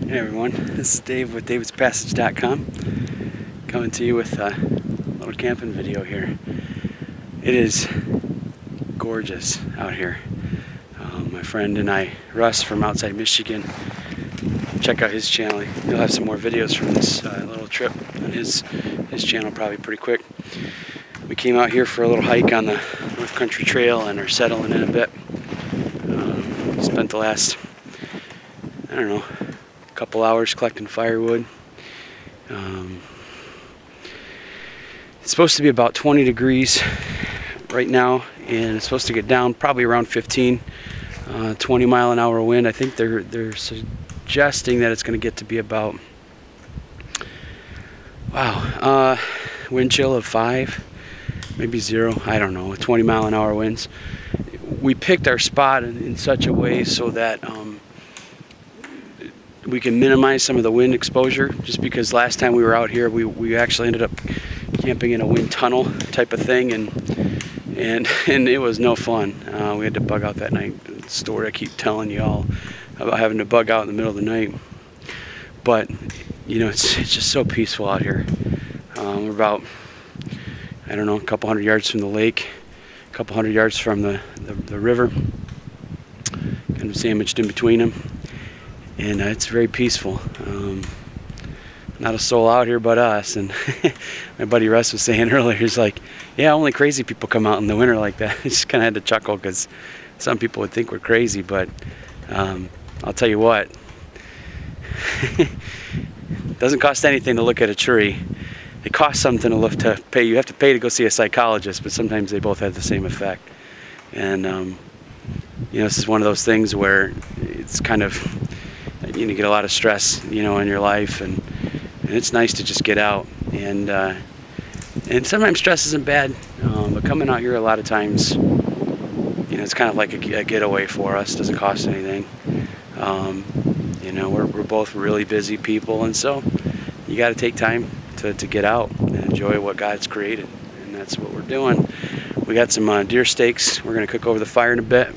Hey everyone, this is Dave with davidspassage.com, coming to you with a little camping video here. It is gorgeous out here. My friend and I, Russ from Outside Michigan, check out his channel. He'll have some more videos from this little trip on his channel probably pretty quick. We came out here for a little hike on the North Country Trail and are settling in a bit. Spent the last, I don't know, couple hours collecting firewood. It's supposed to be about 20 degrees right now, and it's supposed to get down probably around 15, 20 mile an hour wind. I think they're suggesting that it's going to get to be about, wind chill of 5, maybe 0, I don't know, 20 mile an hour winds. We picked our spot in such a way so that we can minimize some of the wind exposure, just because last time we were out here we actually ended up camping in a wind tunnel type of thing, and it was no fun. We had to bug out that night. The story I keep telling you all about having to bug out in the middle of the night. But you know, it's just so peaceful out here. We're about, I don't know, a couple hundred yards from the lake, a couple hundred yards from the river, kind of sandwiched in between them. And it's very peaceful. Not a soul out here but us. And my buddy Russ was saying earlier, he's like, yeah, only crazy people come out in the winter like that. I just kind of had to chuckle, because some people would think we're crazy, but I'll tell you what, it doesn't cost anything to look at a tree. It costs something to pay. You have to pay to go see a psychologist, but sometimes they both have the same effect. And you know, this is one of those things where it's kind of, you know, get a lot of stress, you know, in your life, and it's nice to just get out. And sometimes stress isn't bad, but coming out here a lot of times, you know, it's kind of like a getaway for us. Doesn't cost anything. You know, we're both really busy people, and so you got to take time to get out and enjoy what God's created, and that's what we're doing. We got some deer steaks we're going to cook over the fire in a bit.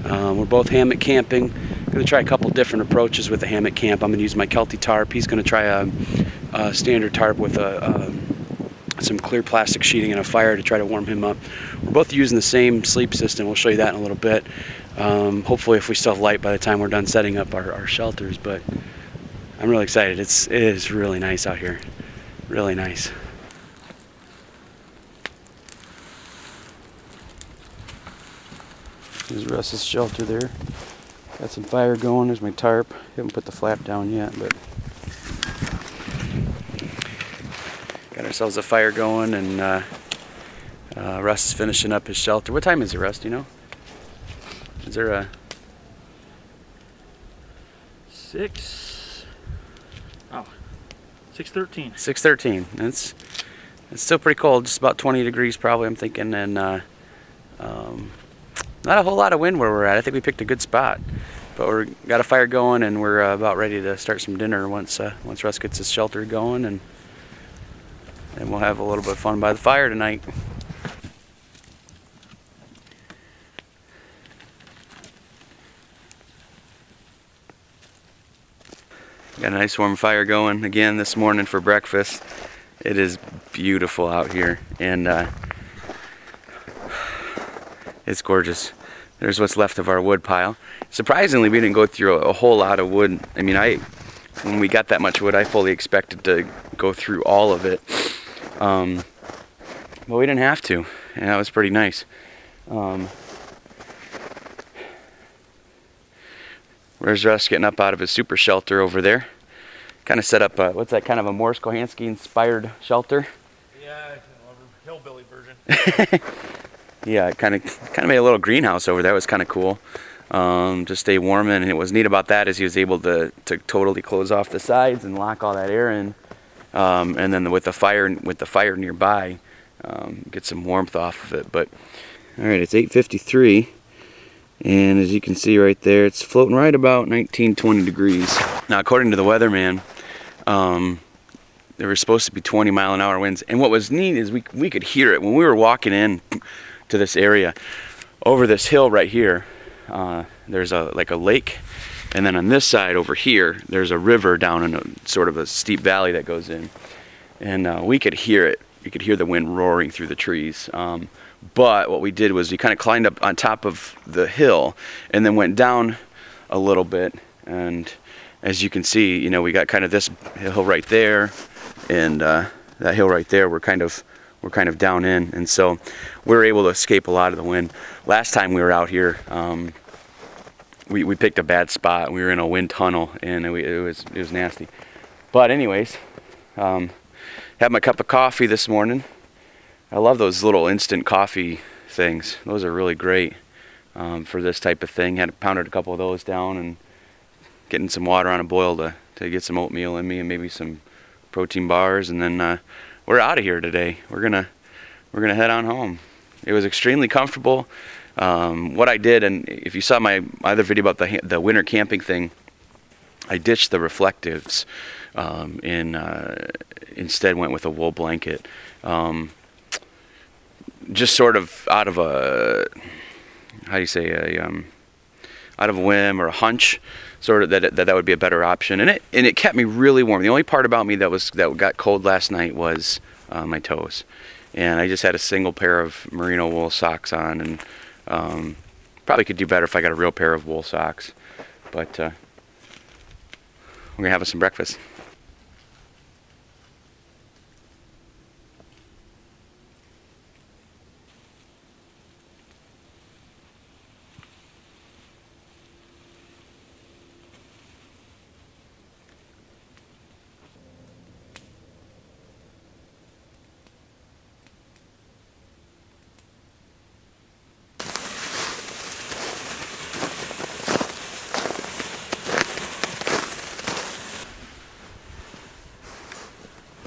We're both hammock camping. I'm going to try a couple different approaches with the hammock camp. I'm going to use my Kelty tarp. He's going to try a standard tarp with some clear plastic sheeting and a fire to try to warm him up. We're both using the same sleep system. We'll show you that in a little bit. Hopefully if we still have light by the time we're done setting up our shelters, but I'm really excited. It is really nice out here. Really nice. There's Russ's shelter there. Got some fire going. There's my tarp. Haven't put the flap down yet, but got ourselves a fire going, and Russ is finishing up his shelter. What time is it, Russ? Do you know? Is there a 6? Oh, 6:13. 6:13. It's still pretty cold. Just about 20 degrees probably, I'm thinking, and not a whole lot of wind where we're at. I think we picked a good spot, but we got a fire going, and we're about ready to start some dinner once Russ gets his shelter going, and we'll have a little bit of fun by the fire tonight. Got a nice warm fire going again this morning for breakfast. It is beautiful out here, and it's gorgeous. There's what's left of our wood pile. Surprisingly, we didn't go through a whole lot of wood. I mean, when we got that much wood, I fully expected to go through all of it. But we didn't have to, and that was pretty nice. Where's Russ getting up out of his super shelter over there? Kind of set up what's that, kind of a Morris Kohansky inspired shelter? Yeah, a hillbilly version. Yeah, kind of made a little greenhouse over there. It was kind of cool, to stay warm in. And what was neat about that is he was able to totally close off the sides and lock all that air in, and then with the fire nearby, get some warmth off of it. But all right, it's 8:53, and as you can see right there, it's floating right about 19-20 degrees. Now, according to the weatherman, there were supposed to be 20 mile an hour winds, and what was neat is we could hear it when we were walking in to this area. Over this hill right here, there's like a lake, And then on this side over here, there's a river down in a sort of a steep valley that goes in. And we could hear it. You could hear the wind roaring through the trees. But what we did was we kind of climbed up on top of the hill and then went down a little bit. And as you can see, you know, we got kind of this hill right there, and that hill right there. We're kind of down in, and so we were able to escape a lot of the wind. Last time we were out here, we picked a bad spot. We were in a wind tunnel, and it was nasty. But anyways, had my cup of coffee this morning. I love those little instant coffee things. Those are really great for this type of thing. Had pounded a couple of those down and getting some water on a boil to get some oatmeal in me and maybe some protein bars, and then we're out of here today. We're gonna head on home. It was extremely comfortable. What I did, and if you saw my other video about the winter camping thing, I ditched the reflectives and instead went with a wool blanket. Just sort of out of a, how do you say, out of a whim or a hunch, sort of that would be a better option, and it kept me really warm. The only part about me that got cold last night was my toes, and I just had a single pair of merino wool socks on, and probably could do better if I got a real pair of wool socks. But we're gonna have us some breakfast.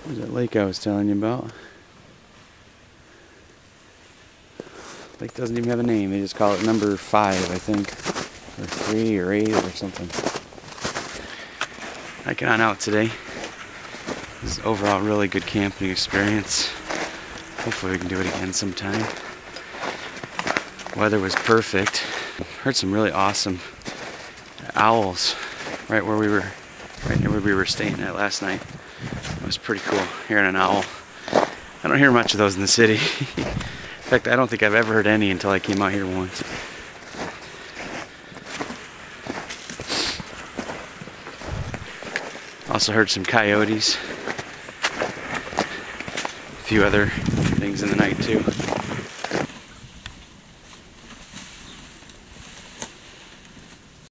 There's that lake I was telling you about. Lake doesn't even have a name. They just call it number 5, I think, or 3 or 8 or something. Hiking on out today. This is overall really good camping experience. Hopefully we can do it again sometime. Weather was perfect. Heard some really awesome owls right near where we were staying at last night. It was pretty cool hearing an owl. I don't hear much of those in the city. In fact, I don't think I've ever heard any until I came out here once. Also heard some coyotes. A few other things in the night too.